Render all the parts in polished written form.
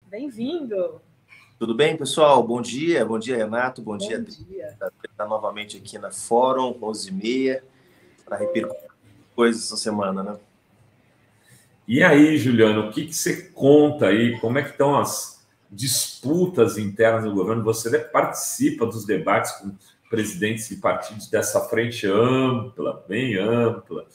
Bem-vindo. Tudo bem, pessoal? Bom dia, Renato, bom dia, Adri. Dia. Está novamente aqui na Fórum, 11h30, para repercutir coisas essa semana, né? E aí, Juliano, o que você conta aí? Como é que estão as disputas internas do governo? Você participa dos debates com presidentes de partidos dessa frente ampla, bem ampla,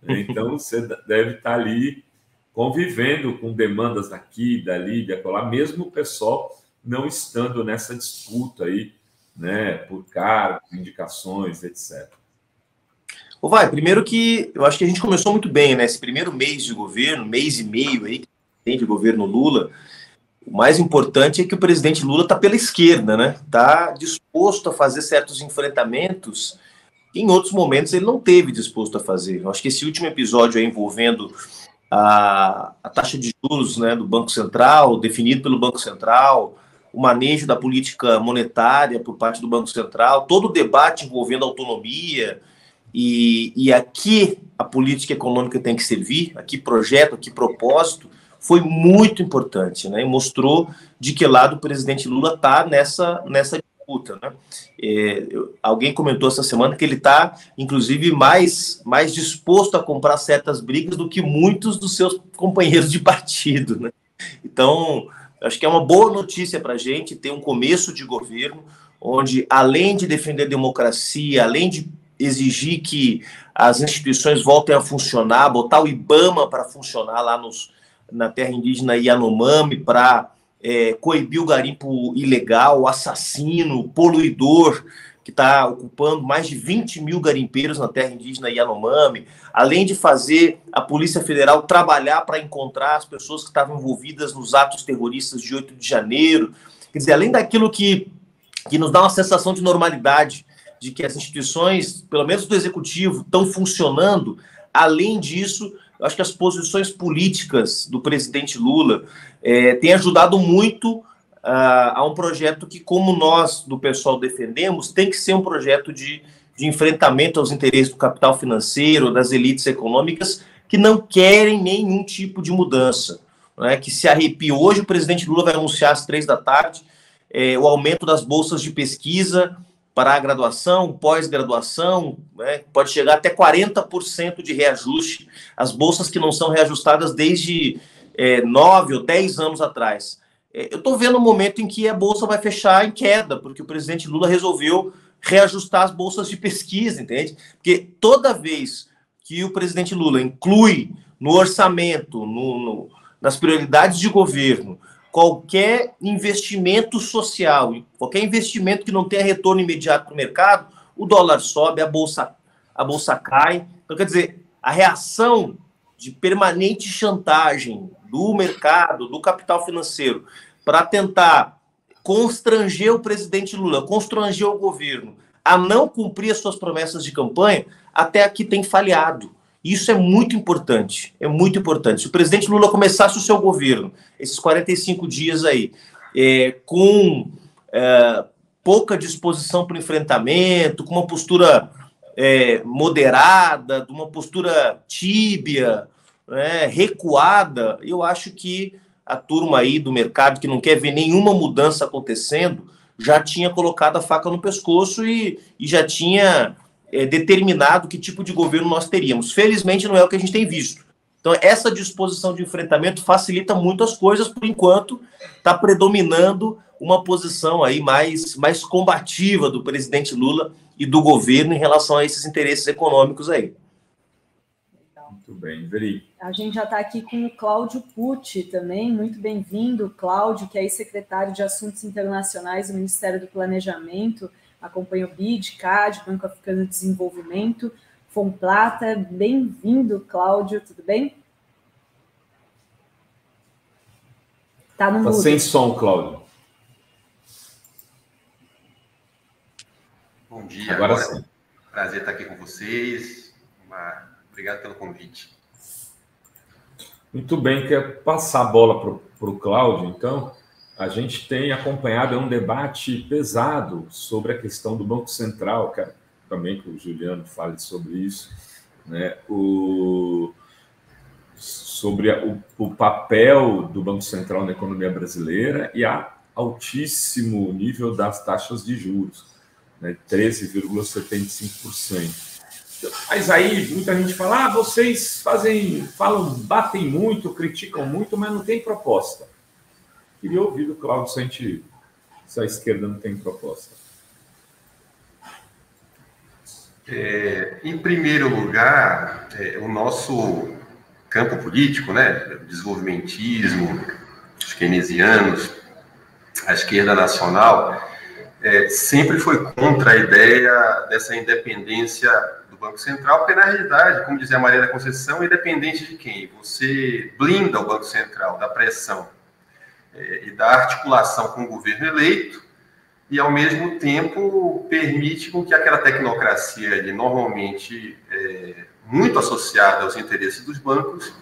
né? Então você deve estar ali convivendo com demandas daqui, dali, de acolá, mesmo o pessoal não estando nessa disputa aí, né, por cargos, indicações, etc. Primeiro que eu acho que a gente começou muito bem, né? Esse primeiro mês de governo, mês e meio aí, que tem de governo Lula, o mais importante é que o presidente Lula está pela esquerda, né? Está disposto a fazer certos enfrentamentos que em outros momentos ele não teve disposto a fazer. Eu acho que esse último episódio aí envolvendo a taxa de juros, né, do Banco Central, definido pelo Banco Central, o manejo da política monetária por parte do Banco Central, todo o debate envolvendo autonomia e a que a política econômica tem que servir, a que projeto, a que propósito, foi muito importante, né? E mostrou de que lado o presidente Lula está nessa disputa, né? Alguém comentou essa semana que ele está, inclusive, mais disposto a comprar certas brigas do que muitos dos seus companheiros de partido, né? Então, acho que é uma boa notícia para a gente ter um começo de governo onde, além de defender a democracia, além de exigir que as instituições voltem a funcionar, botar o IBAMA para funcionar lá na terra indígena Yanomami para coibir o garimpo ilegal, o assassino, o poluidor, que está ocupando mais de 20 mil garimpeiros na terra indígena Yanomami, além de fazer a Polícia Federal trabalhar para encontrar as pessoas que estavam envolvidas nos atos terroristas de 8 de janeiro. Quer dizer, além daquilo que nos dá uma sensação de normalidade, de que as instituições, pelo menos do executivo, estão funcionando. Além disso, eu acho que as posições políticas do presidente Lula têm ajudado muito a um projeto que, como nós do pessoal defendemos, tem que ser um projeto de enfrentamento aos interesses do capital financeiro, das elites econômicas, que não querem nenhum tipo de mudança, né? Que se arrepia. Hoje o presidente Lula vai anunciar às 15h o aumento das bolsas de pesquisa para a graduação, pós-graduação, né, pode chegar até 40% de reajuste, as bolsas que não são reajustadas desde 9 ou 10 anos atrás. Eu estou vendo um momento em que a bolsa vai fechar em queda, porque o presidente Lula resolveu reajustar as bolsas de pesquisa, entende? Porque toda vez que o presidente Lula inclui no orçamento, nas prioridades de governo, qualquer investimento social, qualquer investimento que não tenha retorno imediato para o mercado, o dólar sobe, a bolsa cai. Então, quer dizer, a reação de permanente chantagem do mercado, do capital financeiro, para tentar constranger o presidente Lula, constranger o governo a não cumprir as suas promessas de campanha, até aqui tem falhado. Isso é muito importante, é muito importante. Se o presidente Lula começasse o seu governo, esses 45 dias aí, com pouca disposição para o enfrentamento, com uma postura moderada, uma postura tíbia, recuada, eu acho que a turma aí do mercado, que não quer ver nenhuma mudança acontecendo, já tinha colocado a faca no pescoço e já tinha determinado que tipo de governo nós teríamos. Felizmente, não é o que a gente tem visto. Então, essa disposição de enfrentamento facilita muito as coisas, por enquanto, está predominando uma posição aí mais combativa do presidente Lula e do governo em relação a esses interesses econômicos aí. Muito bem, Veri. A gente já está aqui com o Cláudio Pucci também, muito bem-vindo, Cláudio, que é secretário de Assuntos Internacionais do Ministério do Planejamento, acompanha o BID, CAD, Banco Africano de Desenvolvimento, Fomplata. Bem-vindo, Cláudio, tudo bem? Está no mudo. Está sem som, Cláudio. Bom dia. Agora sim. Prazer estar aqui com vocês. Obrigado pelo convite. Muito bem, quer passar a bola para o Cláudio, então. A gente tem acompanhado um debate pesado sobre a questão do Banco Central, quero também que o Juliano fale sobre isso, né? sobre o papel do Banco Central na economia brasileira e a altíssimo nível das taxas de juros, né, 13,75%. Mas aí muita gente fala, vocês batem muito, criticam muito, mas não tem proposta. Queria ouvir do Cláudio se a esquerda não tem proposta. Em primeiro lugar, o nosso campo político, né, desenvolvimentismo, os keynesianos, a esquerda nacional, sempre foi contra a ideia dessa independência do Banco Central, porque, na realidade, como dizia a Maria da Conceição, independente de quem? Você blinda o Banco Central da pressão e da articulação com o governo eleito e, ao mesmo tempo, permite com que aquela tecnocracia, normalmente muito associada aos interesses dos bancos,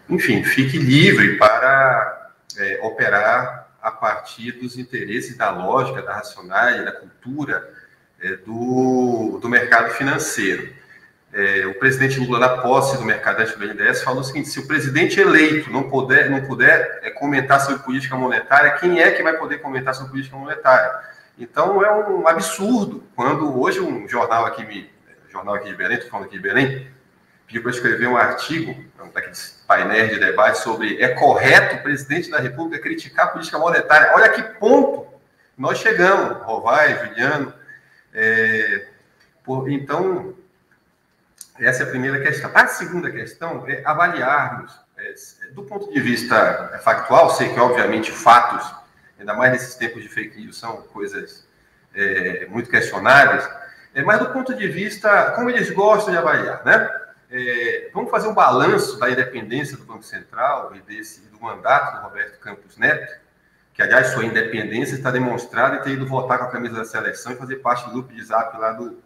enfim, fique livre para operar a partir dos interesses, da lógica, da racionalidade, da cultura do mercado financeiro. O presidente Lula, na posse do mercado antes do BNDES, falou o seguinte: se o presidente eleito não puder comentar sobre política monetária, quem é que vai poder comentar sobre política monetária? Então, é um absurdo quando hoje um jornal aqui de Belém, estou falando aqui de Belém, pediu para escrever um artigo, daqueles painéis de debate sobre é correto o presidente da República criticar a política monetária. Olha que ponto nós chegamos, Rovai, Juliano. Então, essa é a primeira questão. A segunda questão é avaliarmos, do ponto de vista factual, sei que, obviamente, fatos, ainda mais nesses tempos de fake news, são coisas muito questionáveis, mas do ponto de vista, como eles gostam de avaliar, né? Vamos fazer um balanço da independência do Banco Central e do mandato do Roberto Campos Neto, que, aliás, sua independência está demonstrada em ter ido votar com a camisa da seleção e fazer parte do grupo de zap lá do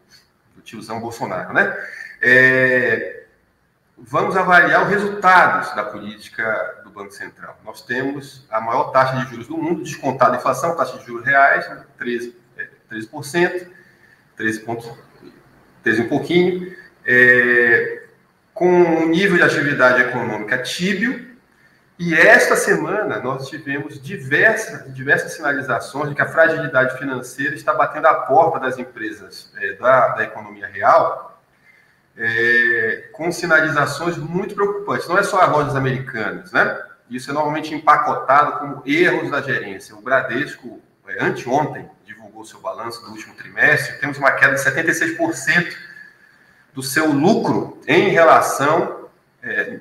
tiozão Bolsonaro, né? Vamos avaliar os resultados da política do Banco Central. Nós temos a maior taxa de juros do mundo, descontada a inflação, taxa de juros reais, 13%, 13 e um pouquinho, com um nível de atividade econômica tíbio, e esta semana nós tivemos diversas sinalizações de que a fragilidade financeira está batendo a porta das empresas da economia real, com sinalizações muito preocupantes. Não é só as lojas americanas, né? Isso é normalmente empacotado como erros da gerência. O Bradesco, anteontem, divulgou seu balanço do último trimestre, temos uma queda de 76% do seu lucro em relação,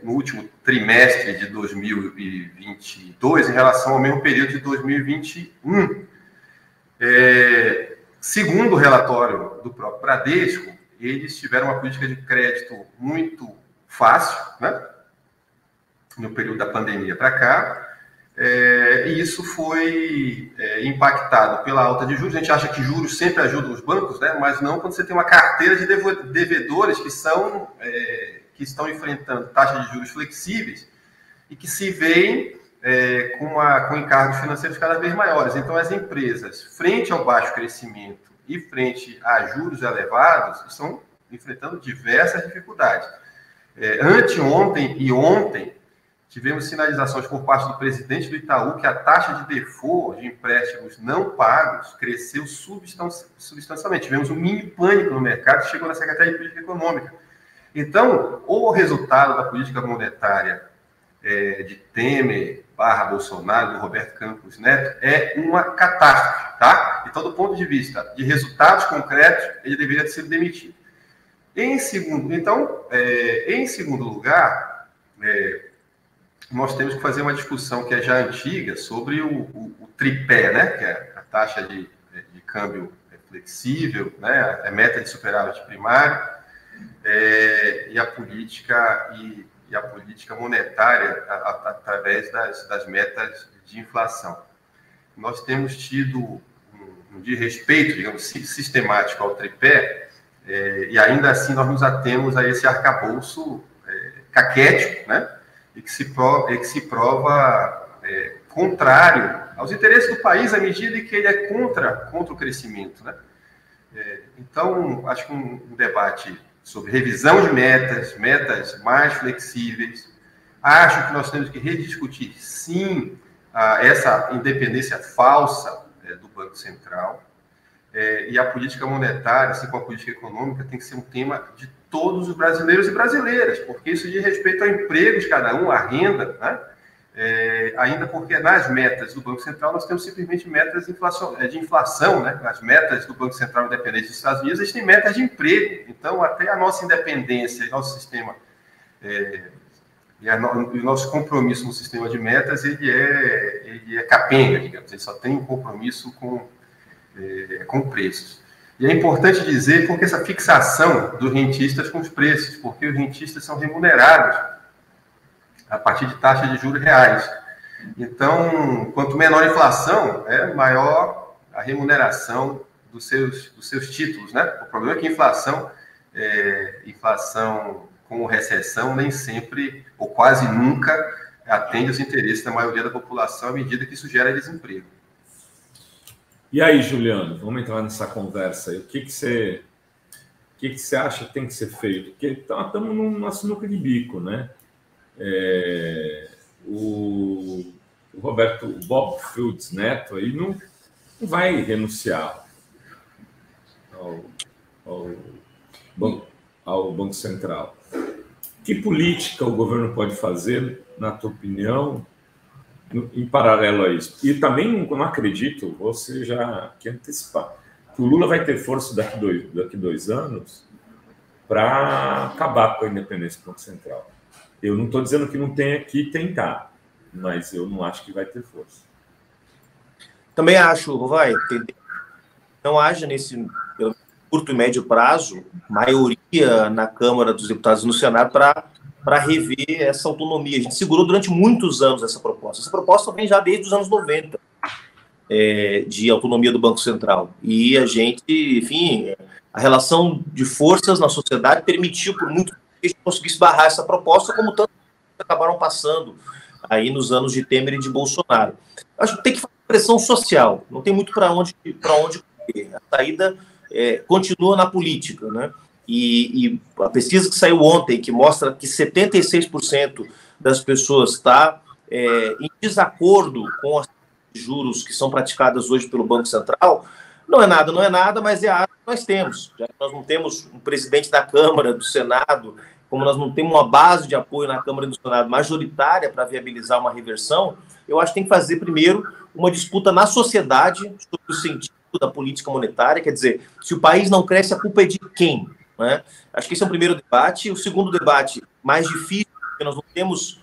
no último trimestre de 2022, em relação ao mesmo período de 2021. Segundo o relatório do próprio Bradesco, eles tiveram uma política de crédito muito fácil, né, no período da pandemia para cá, e isso foi impactado pela alta de juros. A gente acha que juros sempre ajudam os bancos, né, mas não quando você tem uma carteira de devedores que estão enfrentando taxas de juros flexíveis e que se veem com encargos financeiros cada vez maiores. Então, as empresas, frente ao baixo crescimento e frente a juros elevados, estão enfrentando diversas dificuldades. Anteontem e ontem, tivemos sinalizações por parte do presidente do Itaú que a taxa de default de empréstimos não pagos cresceu substancialmente. Tivemos um mini pânico no mercado que chegou na Secretaria de Política Econômica. Então, o resultado da política monetária de Temer / Bolsonaro, do Roberto Campos Neto, é uma catástrofe, tá? Então, do ponto de vista de resultados concretos, ele deveria ter sido demitido. Em segundo lugar, nós temos que fazer uma discussão que é já antiga sobre o tripé, né? Que é a taxa de câmbio flexível, né? A meta de superávit primário, e a política monetária através das metas de inflação. Nós temos tido um desrespeito, digamos, sistemático ao tripé, e ainda assim nós nos atemos a esse arcabouço caquético, né? E que se prova contrário aos interesses do país à medida que ele é contra o crescimento, né? Então, acho que um debate sobre revisão de metas, metas mais flexíveis. Acho que nós temos que rediscutir, sim, essa independência falsa do Banco Central. E a política monetária, assim como a política econômica, tem que ser um tema de todos os brasileiros e brasileiras, porque isso diz respeito ao emprego de cada um, à renda, né? Ainda porque nas metas do Banco Central nós temos simplesmente metas de inflação, né? As metas do Banco Central independente dos Estados Unidos, existem metas de emprego. Então, até a nossa independência e nosso sistema, o nosso compromisso no sistema de metas, ele é capenga, digamos. Ele só tem um compromisso com preços. E é importante dizer porque essa fixação dos rentistas com os preços, porque os rentistas são remunerados a partir de taxas de juros reais. Então, quanto menor a inflação, maior a remuneração dos seus títulos, né? O problema é que inflação com recessão nem sempre, ou quase nunca, atende os interesses da maioria da população à medida que isso gera desemprego. E aí, Juliano, vamos entrar nessa conversa aí. O que você acha que tem que ser feito? Porque estamos numa sinuca de bico, né? O Bob Fields Neto aí não vai renunciar ao Banco Central. Que política o governo pode fazer, na tua opinião, em paralelo a isso? E também não acredito, você já quer antecipar, que o Lula vai ter força daqui 2 anos para acabar com a independência do Banco Central. Eu não estou dizendo que não tenha que tentar, mas eu não acho que vai ter força. Também acho, não haja nesse curto e médio prazo maioria na Câmara dos Deputados e no Senado para rever essa autonomia. A gente segurou durante muitos anos essa proposta. Essa proposta vem já desde os anos 90, de autonomia do Banco Central. E a gente, enfim, a relação de forças na sociedade permitiu por muito tempo que a gente conseguisse barrar essa proposta, como tantos acabaram passando aí nos anos de Temer e de Bolsonaro. Acho que tem que fazer pressão social, não tem muito para onde correr. A saída continua na política, né? E a pesquisa que saiu ontem, que mostra que 76% das pessoas está em desacordo com as juros que são praticadas hoje pelo Banco Central, não é nada, mas é a que nós temos. Já que nós não temos um presidente da Câmara, do Senado, como nós não temos uma base de apoio na Câmara e do Senado majoritária para viabilizar uma reversão, eu acho que tem que fazer primeiro uma disputa na sociedade sobre o sentido da política monetária, quer dizer, se o país não cresce, a culpa é de quem? Né? Acho que esse é o primeiro debate. O segundo debate, mais difícil, porque nós não temos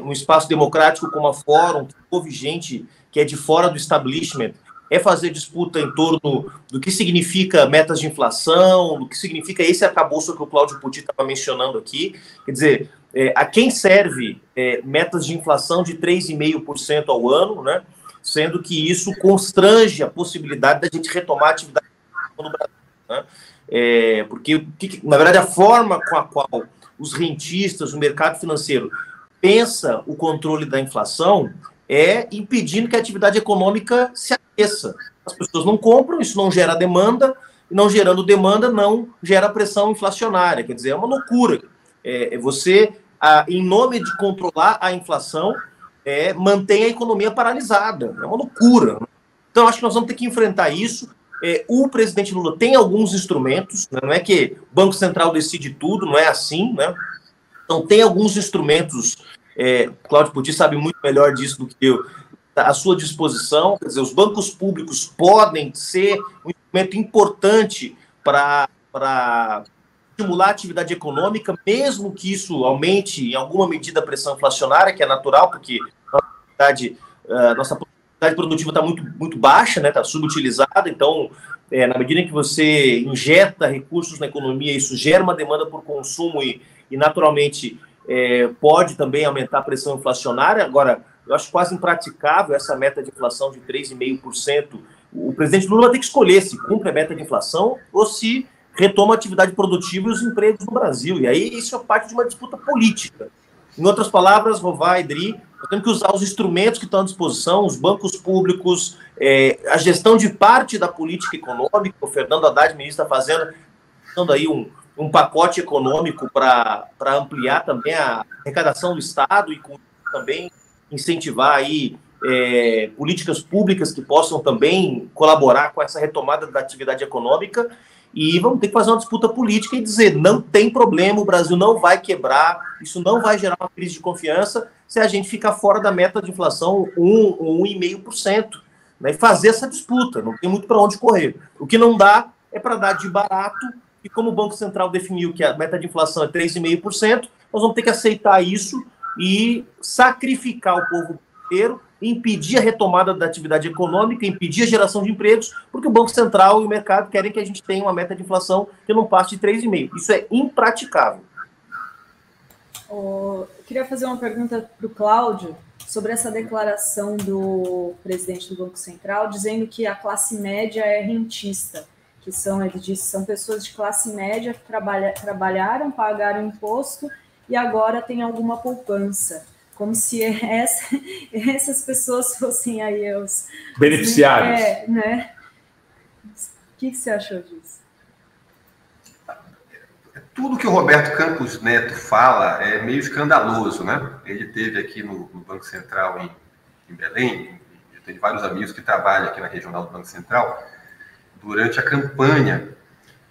um espaço democrático como a Fórum, que houve gente que é de fora do establishment, é fazer disputa em torno do que significa metas de inflação, do que significa esse arcabouço que o Cláudio Pucci estava mencionando aqui. Quer dizer, a quem serve metas de inflação de 3,5% ao ano, né? Sendo que isso constrange a possibilidade da gente retomar a atividade no Brasil, né? Porque, na verdade, a forma com a qual os rentistas, o mercado financeiro, pensa o controle da inflação é impedindo que a atividade econômica se aqueça. As pessoas não compram, isso não gera demanda, e não gerando demanda não gera pressão inflacionária. Quer dizer, é uma loucura. Você, em nome de controlar a inflação, mantém a economia paralisada. É uma loucura. Então, acho que nós vamos ter que enfrentar isso. O presidente Lula tem alguns instrumentos, né? Não é que o Banco Central decide tudo, não é assim, né? Então, tem alguns instrumentos, Cláudio Pucci sabe muito melhor disso do que eu, à sua disposição. Quer dizer, os bancos públicos podem ser um instrumento importante para estimular a atividade econômica, mesmo que isso aumente, em alguma medida, a pressão inflacionária, que é natural, porque nossa produtividade produtiva está muito baixa, né? Está subutilizada. Então, na medida em que você injeta recursos na economia, isso gera uma demanda por consumo e naturalmente, pode também aumentar a pressão inflacionária. Agora, eu acho quase impraticável essa meta de inflação de 3,5%. O presidente Lula vai ter que escolher se cumpre a meta de inflação ou se retoma a atividade produtiva e os empregos no Brasil. E aí isso é parte de uma disputa política. Em outras palavras, Rovai, Dri, nós temos que usar os instrumentos que estão à disposição, os bancos públicos, a gestão de parte da política econômica. O Fernando Haddad, ministro da Fazenda, dando aí um um pacote econômico para ampliar também a arrecadação do Estado e com também incentivar aí políticas públicas que possam também colaborar com essa retomada da atividade econômica. E vamos ter que fazer uma disputa política e dizer, não tem problema, o Brasil não vai quebrar, isso não vai gerar uma crise de confiança se a gente ficar fora da meta de inflação 1 ou 1,5%. Né, e fazer essa disputa, não tem muito para onde correr. O que não dá é para dar de barato, e como o Banco Central definiu que a meta de inflação é 3,5%, nós vamos ter que aceitar isso e sacrificar o povo brasileiro, impedir a retomada da atividade econômica, impedir a geração de empregos, porque o Banco Central e o mercado querem que a gente tenha uma meta de inflação que não passe de 3,5%. Isso é impraticável. Eu queria fazer uma pergunta para o Cláudio sobre essa declaração do presidente do Banco Central, dizendo que a classe média é rentista, que são, ele disse, são pessoas de classe média que trabalharam, pagaram imposto e agora tem alguma poupança. Como se essas pessoas fossem aí os beneficiários. Né? O que você achou disso? Tudo que o Roberto Campos Neto fala é meio escandaloso, né? Ele esteve aqui no Banco Central em Belém, eu tenho vários amigos que trabalham aqui na regional do Banco Central, durante a campanha.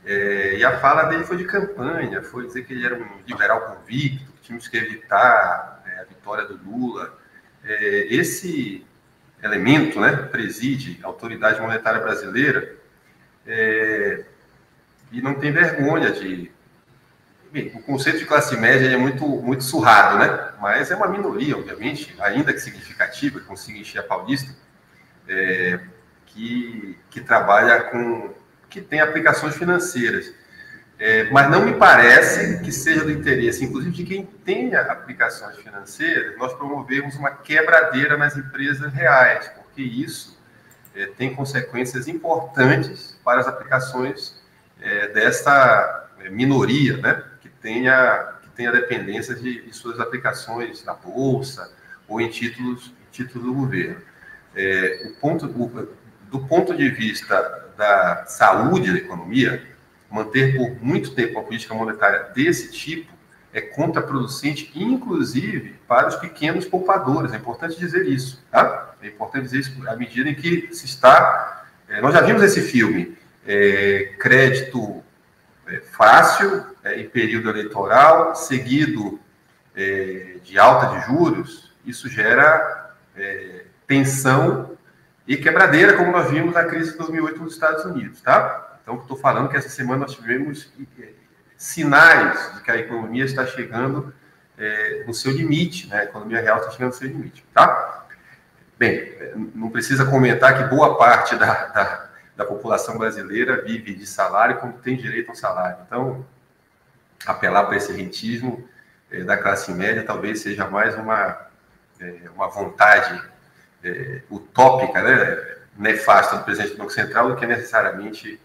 E a fala dele foi de campanha, foi dizer que ele era um liberal convicto, que tínhamos que evitar a vitória do Lula. Esse elemento, né, preside a autoridade monetária brasileira e não tem vergonha de... Bem, o conceito de classe média é muito surrado, né? Mas é uma minoria, obviamente, ainda que significativa, que consiga encher a Paulista, que trabalha que tem aplicações financeiras. Mas não me parece que seja do interesse, inclusive de quem tenha aplicações financeiras, nós promovermos uma quebradeira nas empresas reais, porque isso tem consequências importantes para as aplicações dessa minoria, né, que tenha dependência de suas aplicações na Bolsa ou em títulos do governo. Do ponto de vista da saúde da economia, manter por muito tempo uma política monetária desse tipo é contraproducente, inclusive para os pequenos poupadores. É importante dizer isso, tá? É importante dizer isso à medida em que se está... nós já vimos esse filme, crédito fácil em período eleitoral, seguido de alta de juros, isso gera tensão e quebradeira, como nós vimos na crise de 2008 nos Estados Unidos, tá? Então, estou falando que essa semana nós tivemos sinais de que a economia está chegando no seu limite, né? A economia real está chegando no seu limite, tá? Bem, não precisa comentar que boa parte da população brasileira vive de salário quando tem direito ao salário. Então, apelar para esse rentismo da classe média talvez seja mais uma vontade utópica, né, nefasta do presidente do Banco Central do que necessariamente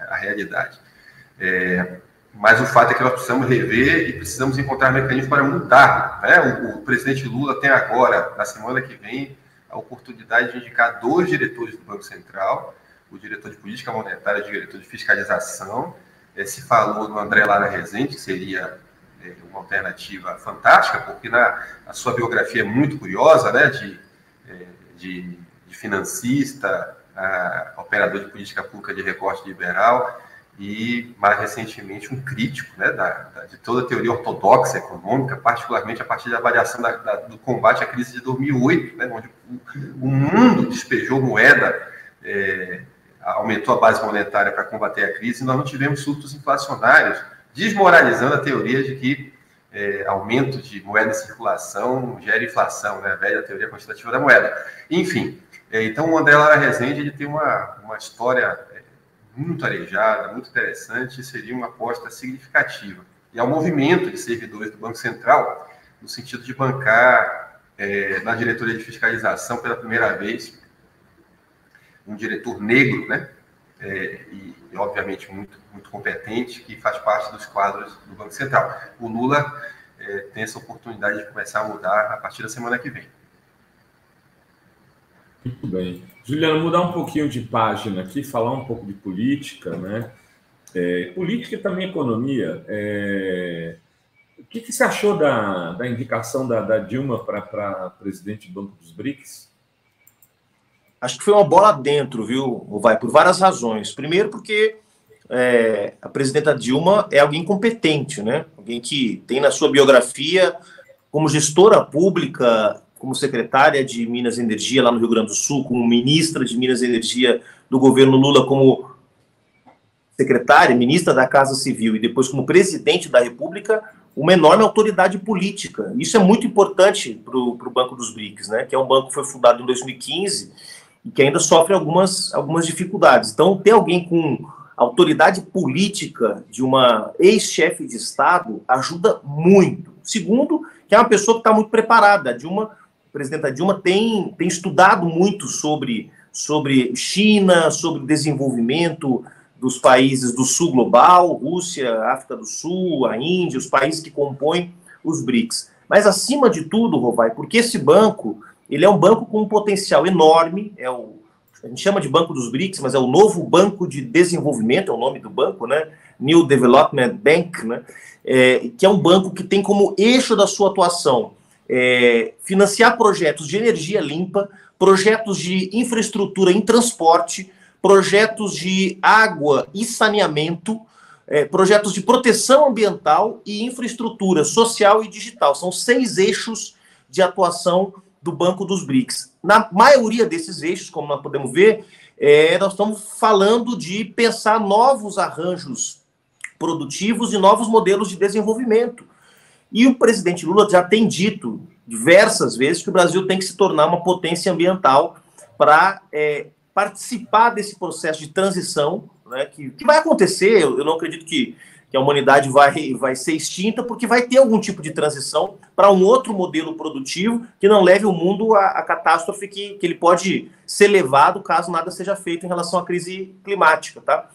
a realidade. Mas o fato é que nós precisamos rever e precisamos encontrar mecanismos para mudar, né? O presidente Lula tem agora, na semana que vem, a oportunidade de indicar 2 diretores do Banco Central, o diretor de política monetária e o diretor de fiscalização. Se falou no André Lara Rezende, que seria uma alternativa fantástica, porque a sua biografia é muito curiosa, né, de financista, operador de política pública de recorte liberal e, mais recentemente, um crítico, né, de toda a teoria ortodoxa econômica, particularmente a partir da avaliação do combate à crise de 2008, né, onde o mundo despejou moeda, aumentou a base monetária para combater a crise, e nós não tivemos surtos inflacionários, desmoralizando a teoria de que aumento de moeda em circulação gera inflação, né, a velha teoria quantitativa da moeda. Enfim, então o André Lara Rezende ele tem uma história muito arejada, muito interessante, e seria uma aposta significativa. E ao movimento de servidores do Banco Central, no sentido de bancar na diretoria de fiscalização pela primeira vez um diretor negro, né? E obviamente muito competente, que faz parte dos quadros do Banco Central. O Lula tem essa oportunidade de começar a mudar a partir da semana que vem. Muito bem. Juliano, mudar um pouquinho de página aqui, falar um pouco de política, né? política e também economia. O que você achou da indicação da Dilma para presidente do Banco dos BRICS? Acho que foi uma bola dentro, viu, Vai, por várias razões. Primeiro porque a presidenta Dilma é alguém competente, né? Alguém que tem na sua biografia, como gestora pública, como secretária de Minas e Energia lá no Rio Grande do Sul, como ministra de Minas e Energia do governo Lula, como secretária, ministra da Casa Civil e depois como presidente da República, uma enorme autoridade política. Isso é muito importante para o Banco dos BRICS, né? Que é um banco que foi fundado em 2015 e que ainda sofre algumas dificuldades. Então, ter alguém com autoridade política de uma ex-chefe de Estado ajuda muito. Segundo, que é uma pessoa que está muito preparada. A presidenta Dilma tem estudado muito sobre China, sobre desenvolvimento dos países do sul global, Rússia, África do Sul, a Índia, os países que compõem os BRICS. Mas, acima de tudo, Rovai, porque esse banco, ele é um banco com um potencial enorme, a gente chama de Banco dos BRICS, mas é o novo Banco de Desenvolvimento, é o nome do banco, né? New Development Bank, né? Que é um banco que tem como eixo da sua atuação financiar projetos de energia limpa, projetos de infraestrutura em transporte, projetos de água e saneamento, projetos de proteção ambiental e infraestrutura social e digital. São 6 eixos de atuação do Banco dos BRICS. Na maioria desses eixos, como nós podemos ver, nós estamos falando de pensar novos arranjos produtivos e novos modelos de desenvolvimento. E o presidente Lula já tem dito diversas vezes que o Brasil tem que se tornar uma potência ambiental para participar desse processo de transição, né, que vai acontecer. Eu não acredito que a humanidade vai ser extinta, porque vai ter algum tipo de transição para um outro modelo produtivo que não leve o mundo à catástrofe que ele pode ser levado caso nada seja feito em relação à crise climática, tá?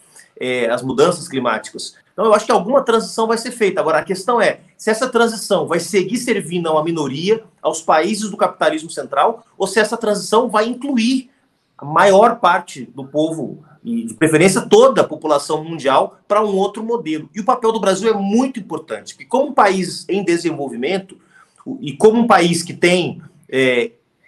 As mudanças climáticas. Então, eu acho que alguma transição vai ser feita. Agora, a questão é se essa transição vai seguir servindo a uma minoria, aos países do capitalismo central, ou se essa transição vai incluir a maior parte do povo, e de preferência toda a população mundial, para um outro modelo. E o papel do Brasil é muito importante, porque como um país em desenvolvimento, e como um país que tem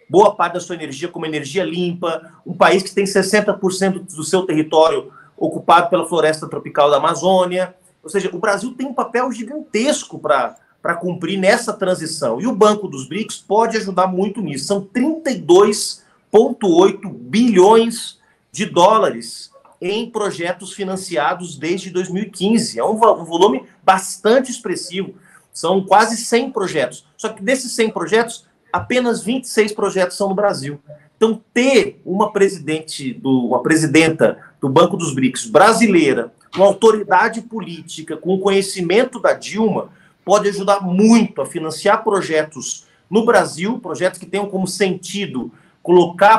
boa parte da sua energia como energia limpa, um país que tem 60% do seu território ocupado pela floresta tropical da Amazônia, ou seja, o Brasil tem um papel gigantesco para cumprir nessa transição. E o Banco dos BRICS pode ajudar muito nisso. São 32,8 bilhões de dólares em projetos financiados desde 2015. É um volume bastante expressivo. São quase 100 projetos. Só que desses 100 projetos, apenas 26 projetos são no Brasil. Então, ter uma presidenta do Banco dos BRICS brasileira, com autoridade política, com conhecimento da Dilma, pode ajudar muito a financiar projetos no Brasil, projetos que tenham como sentido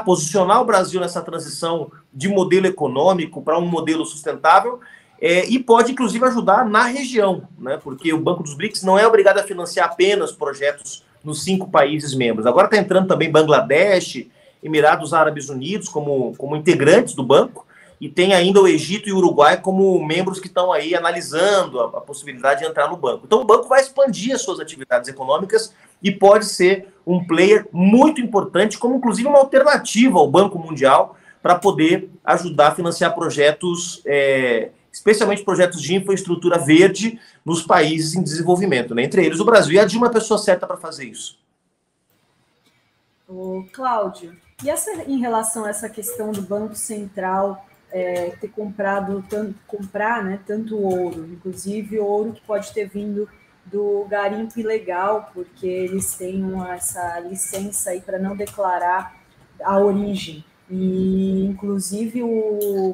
posicionar o Brasil nessa transição de modelo econômico para um modelo sustentável, e pode, inclusive, ajudar na região, né? Porque o Banco dos BRICS não é obrigado a financiar apenas projetos nos 5 países membros. Agora está entrando também Bangladesh, Emirados Árabes Unidos como integrantes do banco, e tem ainda o Egito e o Uruguai como membros que estão aí analisando a possibilidade de entrar no banco. Então o banco vai expandir as suas atividades econômicas e pode ser um player muito importante, como inclusive uma alternativa ao Banco Mundial, para poder ajudar a financiar projetos, especialmente projetos de infraestrutura verde nos países em desenvolvimento, né? Entre eles o Brasil. E a Dilma é a pessoa certa para fazer isso. Cláudio, e em relação a essa questão do Banco Central ter comprar, né, tanto ouro, inclusive ouro que pode ter vindo do garimpo ilegal, porque eles têm essa licença aí para não declarar a origem. E, inclusive,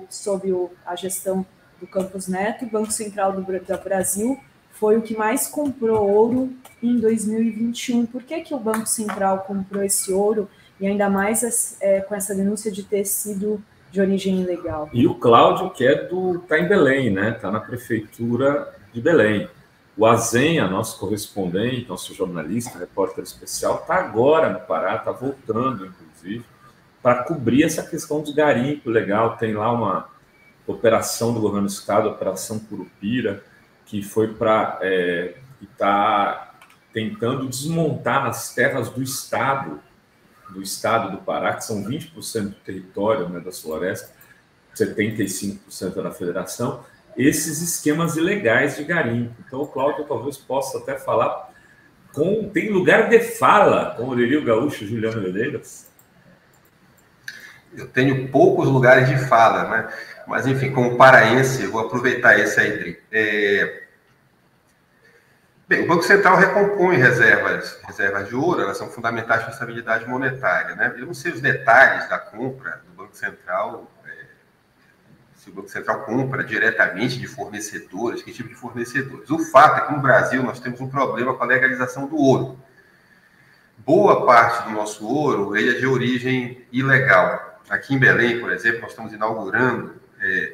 sob a gestão do Campos Neto, o Banco Central do Brasil foi o que mais comprou ouro em 2021. Por que o Banco Central comprou esse ouro, e ainda mais com essa denúncia de ter sido de origem ilegal? E o Cláudio, que está em Belém, né? Está na prefeitura de Belém. O Azenha, nosso correspondente, nosso jornalista, repórter especial, está agora no Pará, está voltando, inclusive, para cobrir essa questão do garimpo legal. Tem lá operação do governo do Estado, a Operação Curupira, que foi para está tentando desmontar nas terras do Estado do Pará, que são 20% do território, né, das florestas, 75% da federação, esses esquemas ilegais de garimpo. Então, o Cláudio talvez possa até falar, tem lugar de fala, como diria o gaúcho Juliano Medeiros. Eu tenho poucos lugares de fala, né? Mas, enfim, como paraense, vou aproveitar esse aí, Bem, o Banco Central recompõe reservas de ouro, elas são fundamentais para a estabilidade monetária, né? Eu não sei os detalhes da compra do Banco Central, se o Banco Central compra diretamente de fornecedores, que tipo de fornecedores. O fato é que no Brasil nós temos um problema com a legalização do ouro. Boa parte do nosso ouro ele é de origem ilegal. Aqui em Belém, por exemplo, nós estamos inaugurando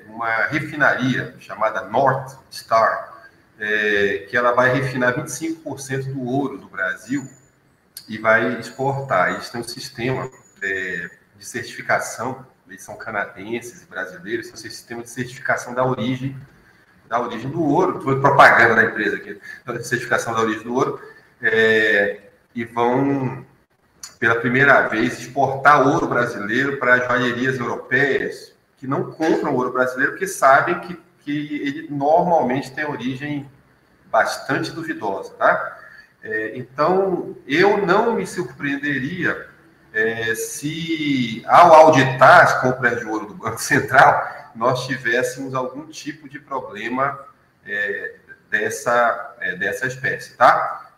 uma refinaria chamada North Star, que ela vai refinar 25% do ouro do Brasil e vai exportar. Eles têm um sistema de certificação, eles são canadenses e brasileiros, tem um sistema de certificação da origem do ouro. Foi propaganda da empresa aqui, da certificação da origem do ouro, e vão, pela primeira vez, exportar ouro brasileiro para joalherias europeias que não compram ouro brasileiro porque sabem que ele normalmente tem origem bastante duvidosa, tá? Então, eu não me surpreenderia se, ao auditar as compras de ouro do Banco Central, nós tivéssemos algum tipo de problema dessa espécie, tá?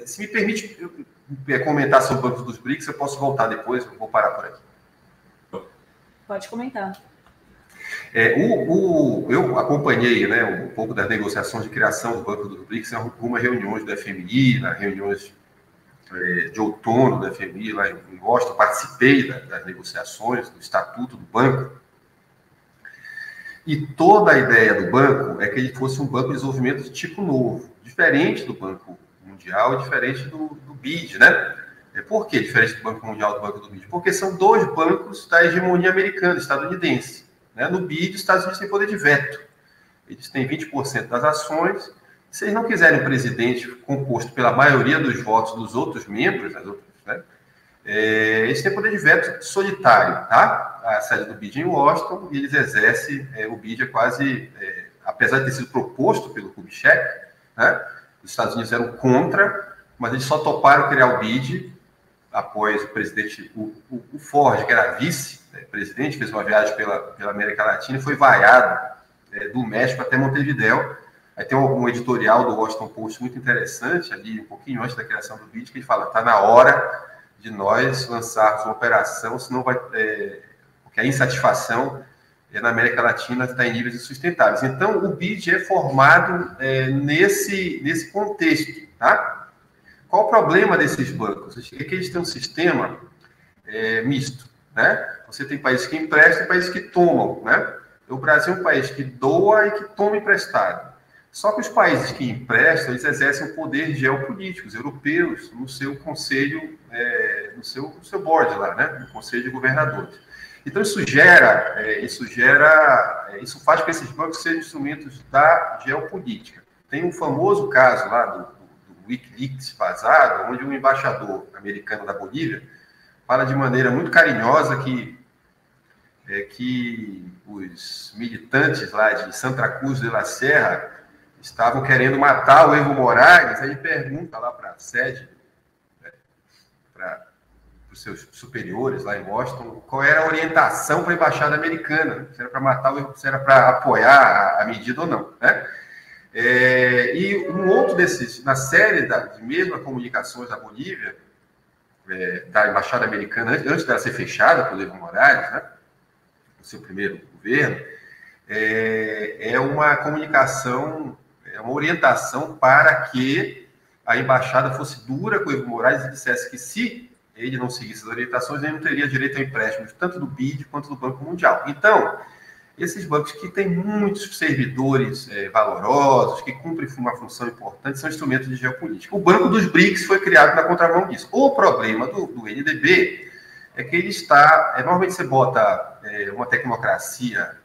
Se me permite comentar sobre o Banco dos BRICS, eu posso voltar depois, eu vou parar por aqui. Pode comentar. Eu acompanhei, né, um pouco das negociações de criação do Banco dos BRICS em algumas reuniões do FMI, nas reuniões de outono do FMI, lá em Washington, participei das negociações do Estatuto do Banco, e toda a ideia do banco é que ele fosse um banco de desenvolvimento de tipo novo, diferente do Banco Mundial e diferente do BID, né? Por que diferente do Banco Mundial e do Banco do BID? Porque são dois bancos da hegemonia americana, estadunidense. No BID, os Estados Unidos têm poder de veto. Eles têm 20% das ações. Se eles não quiserem um presidente composto pela maioria dos votos dos outros membros, eles têm poder de veto solitário, tá? A sede do BID em Washington, e eles exercem, o BID é quase, apesar de ter sido proposto pelo Kubitschek, né? Os Estados Unidos eram contra, mas eles só toparam criar o BID após o presidente, o Ford, que era vice-presidente, fez uma viagem pela América Latina e foi vaiado do México até Montevidéu. Aí tem um editorial do Washington Post muito interessante, ali um pouquinho antes da criação do BID, que ele fala, está na hora de nós lançarmos uma operação, senão vai... porque a insatisfação na América Latina está em níveis insustentáveis. Então, o BID é formado nesse contexto, tá? Qual o problema desses bancos? É que eles têm um sistema misto, né? Você tem países que emprestam e países que tomam, né? O Brasil é um país que doa e que toma emprestado. Só que os países que emprestam, eles exercem o poder geopolítico, os europeus, no seu conselho, no seu board lá, né? No conselho de governadores. Então, isso faz com que esses bancos sejam instrumentos da geopolítica. Tem um famoso caso lá do Wikileaks vazado, onde um embaixador americano da Bolívia fala de maneira muito carinhosa que os militantes lá de Santa Cruz de la Serra estavam querendo matar o Evo Morales. Aí ele pergunta lá para a sede, para os seus superiores lá em Washington, qual era a orientação para a embaixada americana, se era para matar o Evo, se era para apoiar a medida ou não, né? E um outro desses, na série de mesma comunicações da Bolívia, da embaixada americana, antes dela ser fechada pelo Evo Morales, né, no seu primeiro governo, é uma comunicação, é uma orientação para que a embaixada fosse dura com o Evo Morales e dissesse que se ele não seguisse as orientações, ele não teria direito a empréstimos, tanto do BID quanto do Banco Mundial. Então, esses bancos que têm muitos servidores valorosos, que cumprem uma função importante, são instrumentos de geopolítica. O Banco dos BRICS foi criado na contramão disso. O problema do NDB é que ele está... normalmente você bota uma tecnocracia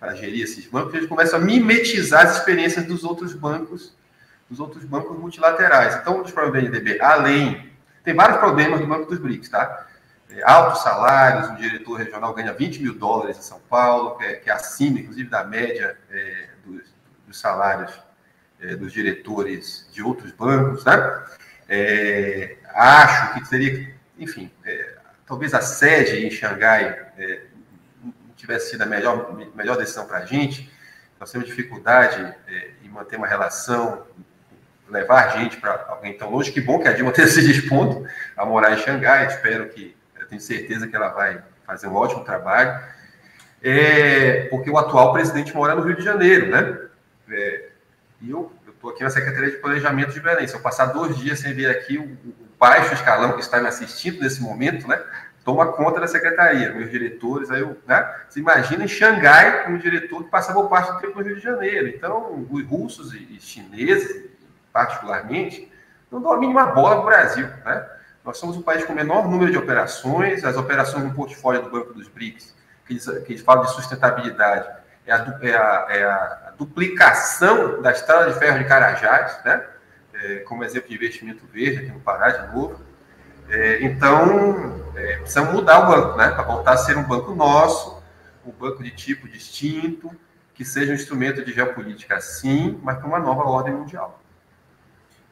para gerir esses bancos, eles começam a mimetizar as experiências dos outros bancos multilaterais. Então, os problemas da BNDES, tem vários problemas no Banco dos BRICS, tá? Altos salários, o diretor regional ganha $20 mil em São Paulo, que é acima, inclusive, da média dos salários dos diretores de outros bancos, né? Acho que seria, enfim, talvez a sede em Xangai não tivesse sido a melhor decisão para a gente. Nós temos dificuldade em manter uma relação, levar a gente para alguém tão longe. Que bom que a Dilma esteja se dispondo a morar em Xangai. Eu tenho certeza que ela vai fazer um ótimo trabalho. Porque o atual presidente mora no Rio de Janeiro, né? E eu estou aqui na Secretaria de Planejamento de Belém. Se eu passar 2 dias sem ver aqui, o baixo escalão que está me assistindo nesse momento, né, toma conta da secretaria, meus diretores. Aí você imagina em Xangai um diretor que passa boa parte do tempo no Rio de Janeiro. Então, os russos e chineses, particularmente, não dão a mínima bola para o Brasil, né? Nós somos o país com o menor número de operações. As operações no portfólio do Banco dos BRICS, que eles falam de sustentabilidade, é a duplicação da estrada de ferro de Carajás, né? Como exemplo de investimento verde aqui no Pará, de novo. Então, precisamos mudar o banco, né? Para voltar a ser um banco nosso, um banco de tipo distinto, que seja um instrumento de geopolítica, sim, mas com uma nova ordem mundial.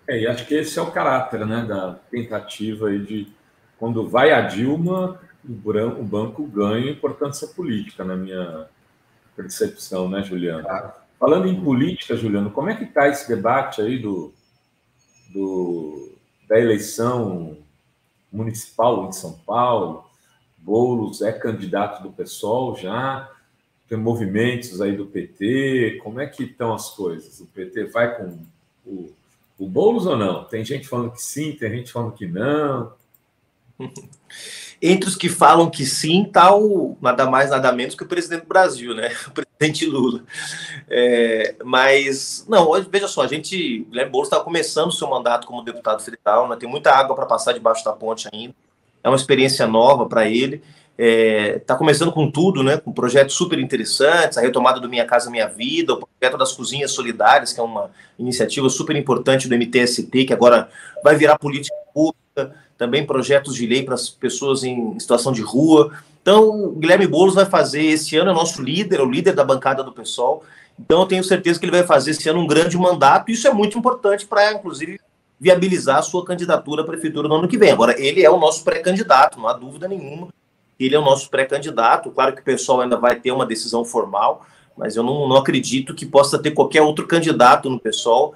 E acho que esse é o caráter, né, da tentativa aí de, quando vai a Dilma, o banco ganha importância política, na minha percepção, né, Juliano? Claro. Falando em política, Juliano, como é que está esse debate aí da eleição municipal em São Paulo? Boulos é candidato do PSOL já, tem movimentos aí do PT, como é que estão as coisas? O PT vai com o Boulos ou não? Tem gente falando que sim, tem gente falando que não. Entre os que falam que sim, está nada mais, nada menos que o presidente do Brasil, né? O presidente Lula. Mas, não, veja só, Guilherme Boulos está começando o seu mandato como deputado federal, né? Tem muita água para passar debaixo da ponte ainda. É uma experiência nova para ele. Está começando com tudo, né? Com projetos super interessantes, a retomada do Minha Casa Minha Vida, o projeto das Cozinhas Solidárias, que é uma iniciativa super importante do MTST, que agora vai virar política pública, também projetos de lei para as pessoas em situação de rua. Então, o Guilherme Boulos vai fazer esse ano, é nosso líder, o líder da bancada do PSOL. Então, eu tenho certeza que ele vai fazer esse ano um grande mandato, e isso é muito importante para, inclusive, viabilizar a sua candidatura à prefeitura no ano que vem. Agora, ele é o nosso pré-candidato, não há dúvida nenhuma. Ele é o nosso pré-candidato. Claro que o pessoal ainda vai ter uma decisão formal, mas eu não acredito que possa ter qualquer outro candidato no PSOL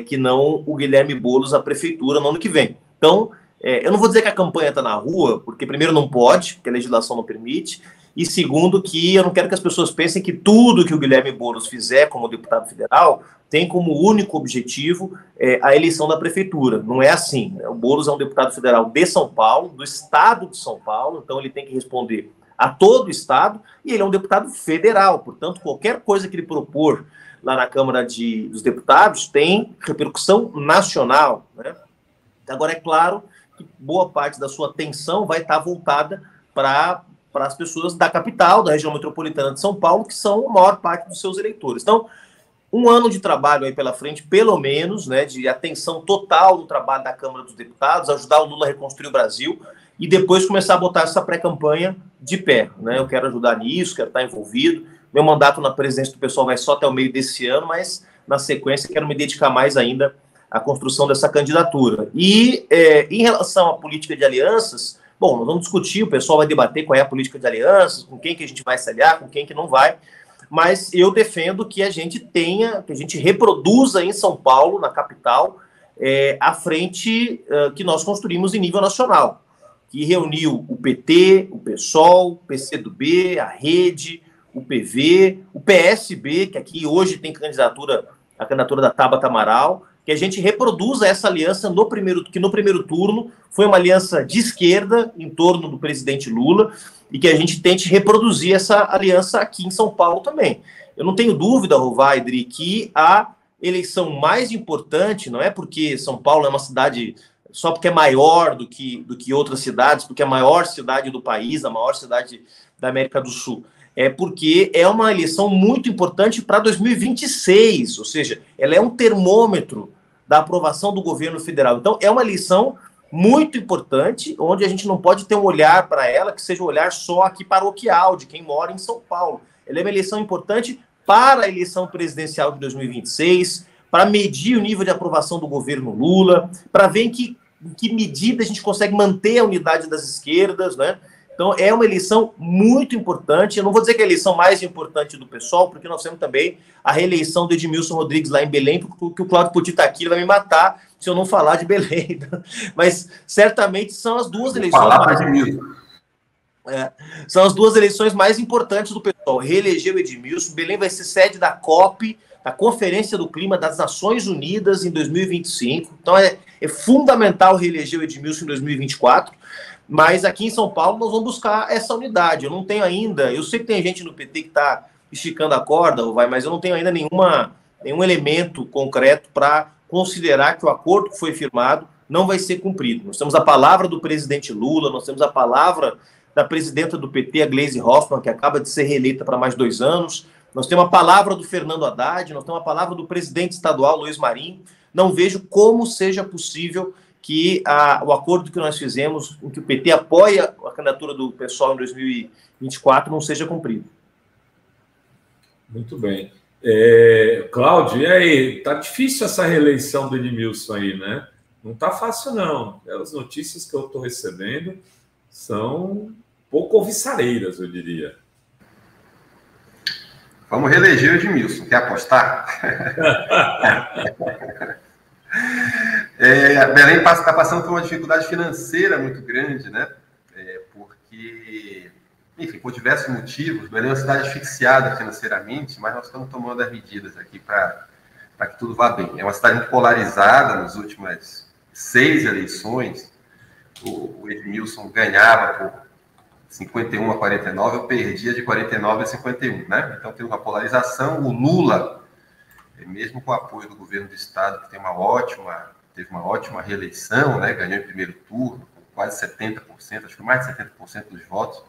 que não o Guilherme Boulos à prefeitura no ano que vem. Então, eu não vou dizer que a campanha está na rua, porque primeiro não pode, porque a legislação não permite, e segundo que eu não quero que as pessoas pensem que tudo que o Guilherme Boulos fizer como deputado federal tem como único objetivo a eleição da prefeitura. Não é assim, né? O Boulos é um deputado federal de São Paulo, do estado de São Paulo, então ele tem que responder a todo o estado, e ele é um deputado federal, portanto, qualquer coisa que ele propor lá na Câmara dos Deputados tem repercussão nacional, né? Agora, é claro que boa parte da sua atenção vai estar voltada para as pessoas da capital, da região metropolitana de São Paulo, que são a maior parte dos seus eleitores. Então, um ano de trabalho aí pela frente, pelo menos, né, de atenção total no trabalho da Câmara dos Deputados, ajudar o Lula a reconstruir o Brasil e depois começar a botar essa pré-campanha de pé, né? Eu quero ajudar nisso, quero estar envolvido. Meu mandato na presidência do PSOL vai só até o meio desse ano, mas na sequência quero me dedicar mais ainda à construção dessa candidatura. E em relação à política de alianças, bom, nós vamos discutir, o pessoal vai debater qual é a política de alianças, com quem que a gente vai se aliar, com quem que não vai. Mas eu defendo que a gente reproduza em São Paulo, na capital, a frente que nós construímos em nível nacional, que reuniu o PT, o PSOL, o PCdoB, a Rede, o PV, o PSB, que aqui hoje tem a candidatura da Tabata Amaral, que a gente reproduza essa aliança que no primeiro turno foi uma aliança de esquerda em torno do presidente Lula, e que a gente tente reproduzir essa aliança aqui em São Paulo também. Eu não tenho dúvida, Rovaidri, que a eleição mais importante, não é porque São Paulo é uma cidade, só porque é maior do que outras cidades, porque é a maior cidade do país, a maior cidade da América do Sul. porque é uma eleição muito importante para 2026, ou seja, ela é um termômetro da aprovação do governo federal. Então, é uma eleição muito importante, onde a gente não pode ter um olhar para ela que seja um olhar só aqui paroquial, de quem mora em São Paulo. Ela é uma eleição importante para a eleição presidencial de 2026, para medir o nível de aprovação do governo Lula, para ver em que medida a gente consegue manter a unidade das esquerdas, né? Então, é uma eleição muito importante. Eu não vou dizer que é a eleição mais importante do PSOL, porque nós temos também a reeleição do Edmilson Rodrigues lá em Belém, porque o Cláudio Poti está aqui, ele vai me matar se eu não falar de Belém. Mas, certamente, são as duas eleições são as duas eleições mais importantes do PSOL. Reeleger o Edmilson. Belém vai ser sede da COP, da Conferência do Clima das Nações Unidas, em 2025. Então, é fundamental reeleger o Edmilson em 2024. Mas aqui em São Paulo nós vamos buscar essa unidade. Eu não tenho ainda, eu sei que tem gente no PT que está esticando a corda, mas eu não tenho ainda nenhum elemento concreto para considerar que o acordo que foi firmado não vai ser cumprido. Nós temos a palavra do presidente Lula, nós temos a palavra da presidenta do PT, a Gleisi Hoffmann, que acaba de ser reeleita para mais 2 anos, nós temos a palavra do Fernando Haddad, nós temos a palavra do presidente estadual, Luiz Marinho. Não vejo como seja possível que o acordo que nós fizemos, em que o PT apoia a candidatura do PSOL em 2024, não seja cumprido. Muito bem. Cláudio, e aí? Tá difícil essa reeleição do Edmilson aí, né? Não tá fácil, não. As notícias que eu estou recebendo são pouco alvissareiras, eu diria. Vamos reeleger o Edmilson. Quer apostar? Belém está passando por uma dificuldade financeira muito grande, né? Porque, enfim, por diversos motivos, Belém é uma cidade asfixiada financeiramente, mas nós estamos tomando as medidas aqui para que tudo vá bem. É uma cidade muito polarizada. Nas últimas 6 eleições, o Edmilson ganhava por 51 a 49, eu perdia de 49 a 51, né? Então tem uma polarização. O Lula, mesmo com o apoio do governo do estado, que teve uma ótima reeleição, né? Ganhou em primeiro turno, com quase 70%, acho que mais de 70% dos votos.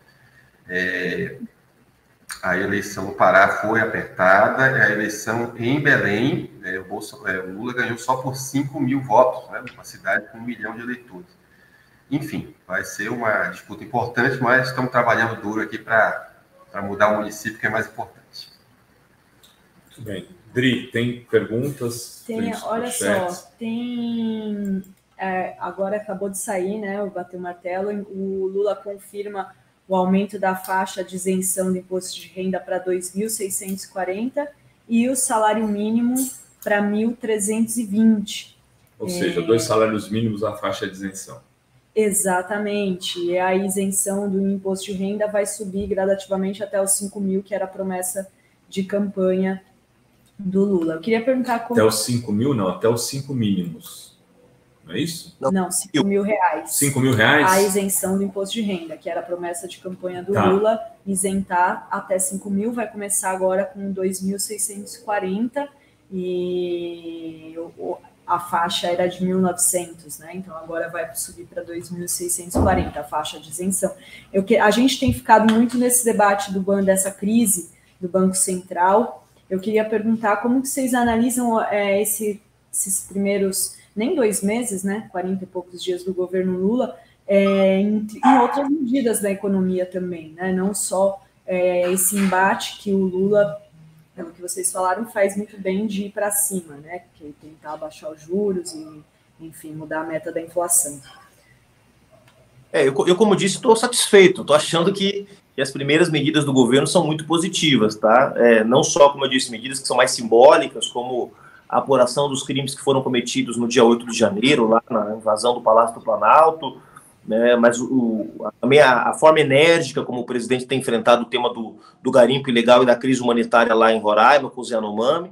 A eleição no Pará foi apertada, a eleição em Belém, o Lula ganhou só por 5 mil votos, né? Uma cidade com 1 milhão de eleitores. Enfim, vai ser uma disputa importante, mas estamos trabalhando duro aqui para mudar o município, que é mais importante. Muito bem. Dri, tem perguntas? Olha só, tem... agora acabou de sair, né? Eu bati o martelo. O Lula confirma o aumento da faixa de isenção do imposto de renda para 2.640 e o salário mínimo para 1.320. Ou seja, 2 salários mínimos a faixa de isenção. Exatamente. E a isenção do imposto de renda vai subir gradativamente até os 5 mil, que era a promessa de campanha do Lula. Eu queria perguntar como... Até os 5 mil, não, até os 5 mínimos. Não é isso? Não, 5 mil reais. 5 mil reais? A isenção do imposto de renda, que era a promessa de campanha do Lula, isentar até 5 mil, vai começar agora com 2.640 e a faixa era de 1.900, né? Então agora vai subir para 2.640 a faixa de isenção. A gente tem ficado muito nesse debate dessa crise do Banco Central. Eu queria perguntar como que vocês analisam esses primeiros, nem 2 meses, né? 40 e poucos dias do governo Lula, em outras medidas da economia também, né? Não só esse embate que o Lula, pelo que vocês falaram, faz muito bem de ir para cima, né? Que tentar abaixar os juros e, enfim, mudar a meta da inflação. Eu, como disse, estou satisfeito. Estou achando que as primeiras medidas do governo são muito positivas, tá? Não só, como eu disse, medidas que são mais simbólicas, como a apuração dos crimes que foram cometidos no dia 8 de janeiro, lá na invasão do Palácio do Planalto, né? Mas também a forma enérgica como o presidente tem enfrentado o tema do garimpo ilegal e da crise humanitária lá em Roraima, com os Yanomami,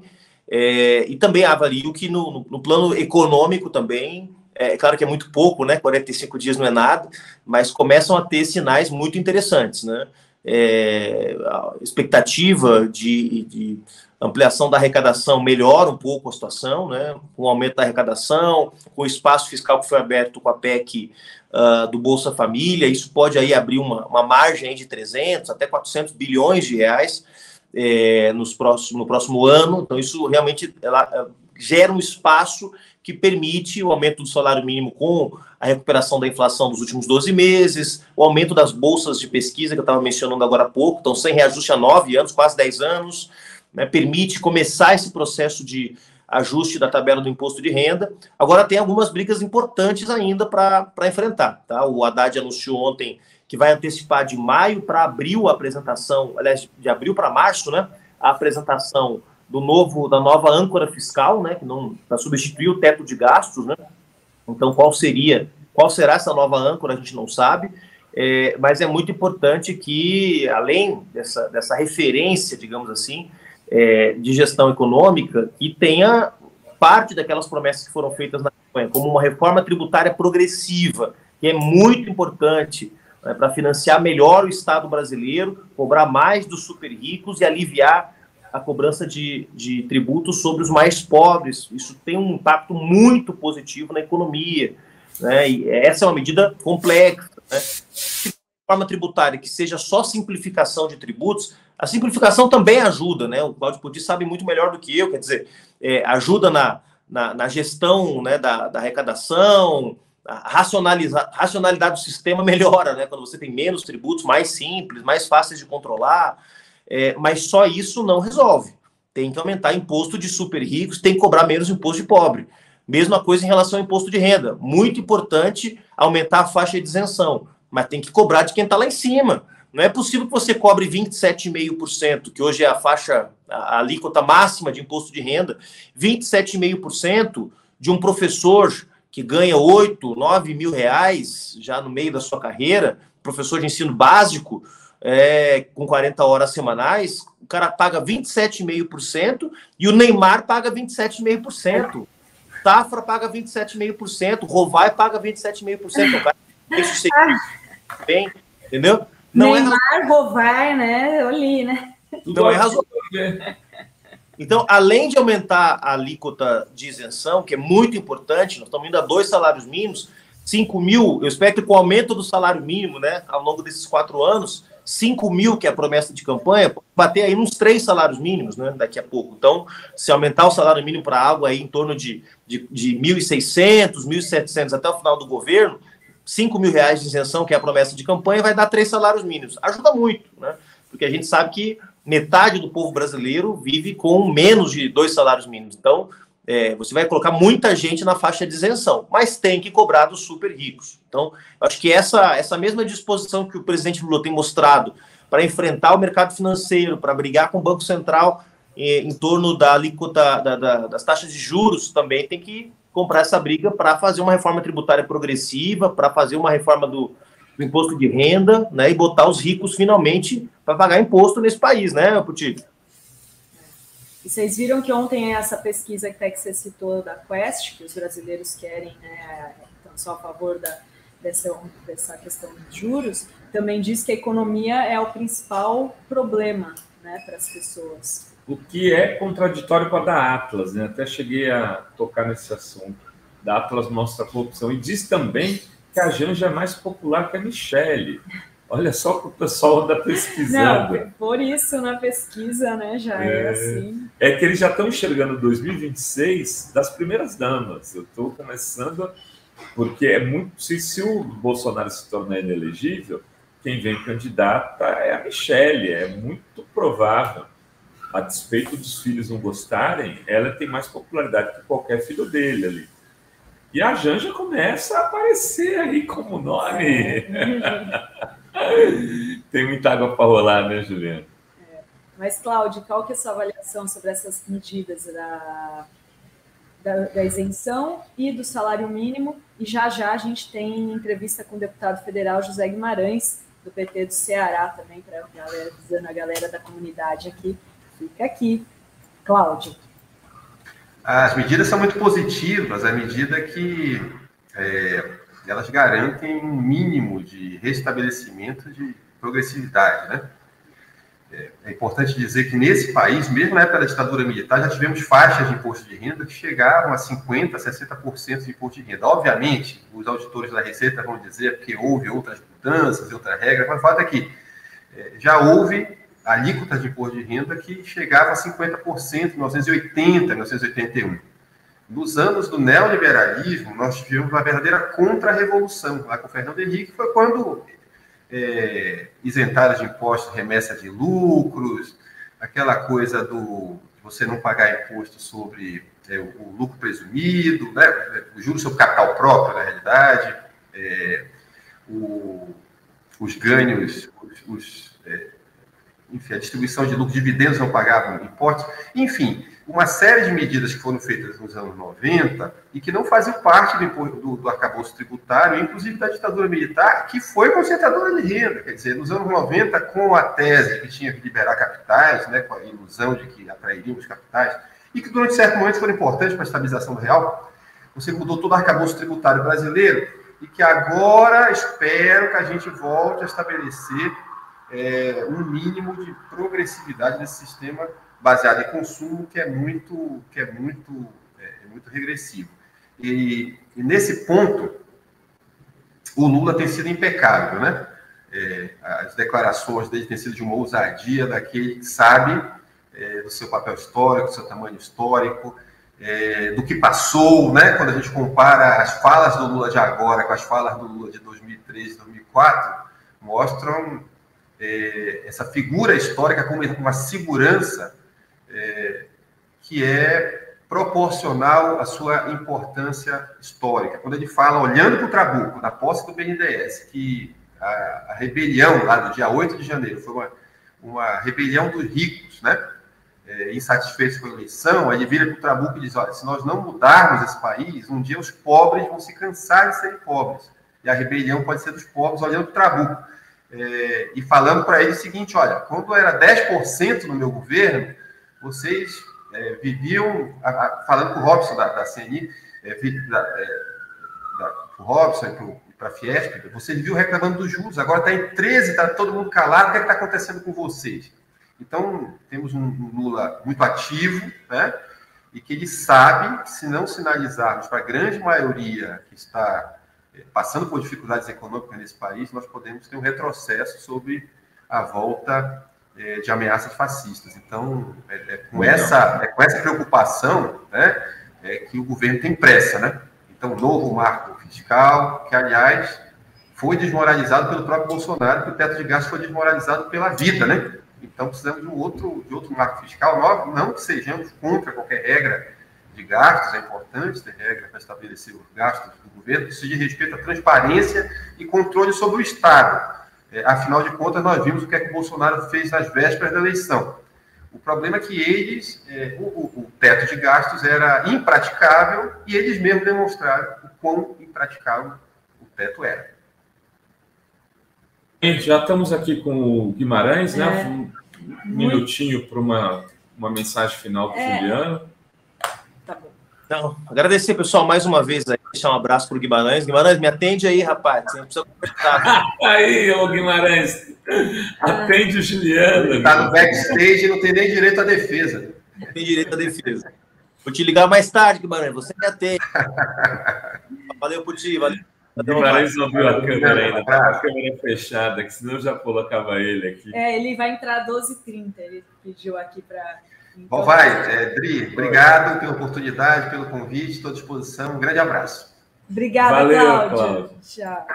e também avalio que no plano econômico também, claro que é muito pouco, né? 45 dias não é nada, mas começam a ter sinais muito interessantes, né? a expectativa de ampliação da arrecadação melhora um pouco a situação, né? Com o aumento da arrecadação, com o espaço fiscal que foi aberto com a PEC do Bolsa Família, isso pode aí abrir uma margem aí de 300 até 400 bilhões de reais no próximo ano. Então, isso realmente gera um espaço que permite o aumento do salário mínimo com a recuperação da inflação dos últimos 12 meses, o aumento das bolsas de pesquisa, que eu estava mencionando agora há pouco, então sem reajuste há 9 anos, quase 10 anos, né, permite começar esse processo de ajuste da tabela do imposto de renda. Agora tem algumas brigas importantes ainda para enfrentar. Tá? O Haddad anunciou ontem que vai antecipar de maio para abril a apresentação, aliás, de abril para março, né, a apresentação da nova âncora fiscal, né, que não para substituir o teto de gastos, né? Então, qual será essa nova âncora, a gente não sabe, mas é muito importante que, além dessa referência, digamos assim, de gestão econômica, que tenha parte daquelas promessas que foram feitas na campanha, como uma reforma tributária progressiva, que é muito importante, né, para financiar melhor o Estado brasileiro, cobrar mais dos super ricos e aliviar a cobrança de tributos sobre os mais pobres. Isso tem um impacto muito positivo na economia, né? E essa é uma medida complexa, né? Reforma tributária que seja só simplificação de tributos, a simplificação também ajuda, né? O Cláudio Pucci sabe muito melhor do que eu, quer dizer, ajuda na gestão, né, da arrecadação, a racionalidade do sistema melhora, né? Quando você tem menos tributos, mais simples, mais fáceis de controlar. Mas só isso não resolve. Tem que aumentar imposto de super ricos, tem que cobrar menos imposto de pobre. Mesma coisa em relação ao imposto de renda. Muito importante aumentar a faixa de isenção, mas tem que cobrar de quem está lá em cima. Não é possível que você cobre 27,5%, que hoje é a alíquota máxima de imposto de renda, 27,5% de um professor que ganha 8, 9 mil reais já no meio da sua carreira, professor de ensino básico, com 40 horas semanais, o cara paga 27,5% e o Neymar paga 27,5%. Safra paga 27,5%, Rovai paga 27,5%. O cara isso bem, entendeu? Não Neymar, Rovai, né? Eu li, né? Não é razoável. Então, além de aumentar a alíquota de isenção, que é muito importante, nós estamos indo a 2 salários mínimos, 5 mil, eu espero que com o aumento do salário mínimo, né, ao longo desses 4 anos, 5 mil, que é a promessa de campanha, bater aí uns 3 salários mínimos, né, daqui a pouco. Então, se aumentar o salário mínimo para algo aí em torno de 1.600, 1.700 até o final do governo, 5 mil reais de isenção, que é a promessa de campanha, vai dar 3 salários mínimos. Ajuda muito, né? Porque a gente sabe que metade do povo brasileiro vive com menos de 2 salários mínimos. Então, você vai colocar muita gente na faixa de isenção, mas tem que cobrar dos super ricos. Então, eu acho que essa mesma disposição que o presidente Lula tem mostrado para enfrentar o mercado financeiro, para brigar com o Banco Central em torno da alíquota das taxas de juros, também tem que comprar essa briga para fazer uma reforma tributária progressiva, para fazer uma reforma do imposto de renda, né, e botar os ricos finalmente para pagar imposto nesse país, né, Pucci? E vocês viram que ontem essa pesquisa que você citou da Quest, que os brasileiros querem, né, só a favor dessa questão dos juros, também diz que a economia é o principal problema, né, para as pessoas. O que é contraditório com a da Atlas, né? Até cheguei a tocar nesse assunto. Da Atlas mostra a corrupção e diz também que a Janja é mais popular que a Michelle. Olha só que o pessoal anda pesquisando. Não, por isso na pesquisa, né, já é assim. É que eles já estão enxergando 2026 das primeiras damas. Eu estou começando, porque é muito... Se o Bolsonaro se tornar inelegível, quem vem candidata é a Michelle. É muito provável. A despeito dos filhos não gostarem, ela tem mais popularidade que qualquer filho dele ali. E a Janja começa a aparecer aí como nome. Tem muita água para rolar, né, Juliana? Mas, Cláudio, qual que é a sua avaliação sobre essas medidas da isenção e do salário mínimo? E já a gente tem entrevista com o deputado federal José Guimarães, do PT do Ceará, também, para avisando a galera da comunidade aqui. Fica aqui, Cláudio. As medidas são muito positivas, à medida que elas garantem um mínimo de restabelecimento de progressividade, né? É importante dizer que nesse país, mesmo na época da ditadura militar, já tivemos faixas de imposto de renda que chegavam a 50%, 60% de imposto de renda. Obviamente, os auditores da Receita vão dizer que houve outras mudanças, outras regras, mas o fato é que já houve alíquotas de imposto de renda que chegava a 50% em 1980, 1981. Nos anos do neoliberalismo, nós tivemos uma verdadeira contra-revolução. Lá com o Fernando Henrique foi quando isentaram de impostos remessa de lucros, aquela coisa do você não pagar imposto sobre o lucro presumido, né? O juros sobre capital próprio, na realidade, os ganhos, enfim, a distribuição de lucros, dividendos não pagavam impostos, enfim, uma série de medidas que foram feitas nos anos 90 e que não faziam parte do arcabouço tributário, inclusive da ditadura militar, que foi concentradora de renda. Quer dizer, nos anos 90, com a tese que tinha que liberar capitais, né, com a ilusão de que atrairiam os capitais, e que durante certo momento foram importantes para a estabilização do real, você mudou todo o arcabouço tributário brasileiro e que agora espero que a gente volte a estabelecer um mínimo de progressividade nesse sistema baseado em consumo que é muito regressivo. E nesse ponto, o Lula tem sido impecável, né? As declarações dele têm sido de uma ousadia daquele que sabe do seu papel histórico, do seu tamanho histórico, do que passou, né? Quando a gente compara as falas do Lula de agora com as falas do Lula de 2003, 2004, mostram essa figura histórica com uma segurança que é proporcional à sua importância histórica. Quando ele fala, olhando para o Trabuco, na posse do BNDES, que a rebelião lá do dia 8 de janeiro foi uma rebelião dos ricos, né? Insatisfeitos com a eleição, ele vira para o Trabuco e diz, olha, se nós não mudarmos esse país, um dia os pobres vão se cansar de serem pobres. E a rebelião pode ser dos pobres, olhando para o Trabuco. E falando para ele o seguinte, olha, quando era 10% no meu governo, vocês viviam, falando com o Robson da CNI, o Robson e para a Fiesp, vocês viviam reclamando dos juros, agora está em 13, está todo mundo calado, o que está acontecendo com vocês? Então, temos um Lula muito ativo, né? E que ele sabe que se não sinalizarmos para a grande maioria que está passando por dificuldades econômicas nesse país, nós podemos ter um retrocesso sobre a volta de ameaças fascistas. Então, com essa preocupação, né, que o governo tem pressa, né? Então, novo marco fiscal, que, aliás, foi desmoralizado pelo próprio Bolsonaro, que o teto de gastos foi desmoralizado pela vida, né? Então, precisamos de outro marco fiscal, não que sejamos contra qualquer regra de gastos, é importante ter regra para estabelecer os gastos do governo, isso diz respeito à transparência e controle sobre o Estado. Afinal de contas, nós vimos o que o Bolsonaro fez nas vésperas da eleição. O problema é que o teto de gastos era impraticável e eles mesmos demonstraram o quão impraticável o teto era. Já estamos aqui com o Guimarães, né? Um minutinho para uma mensagem final do Juliano. Tá bom. Então, agradecer, pessoal, mais uma vez aí, deixar um abraço para o Guimarães. Guimarães, me atende aí, rapaz. Você não precisa conversar. Aí, ô Guimarães, atende o Juliano. Está no backstage e não tem nem direito à defesa. Não tem direito à defesa. Vou te ligar mais tarde, Guimarães. Você me atende. Valeu, Puti. Valeu. O Guimarães não viu a câmera ainda, tá com a câmera fechada, que senão eu já colocava ele aqui. Ele vai entrar às 12h30, ele pediu aqui para... Bom, vai, Dri, obrigado pela oportunidade, pelo convite, estou à disposição. Um grande abraço. Obrigada, Valeu, Cláudio. Cláudio. Tchau.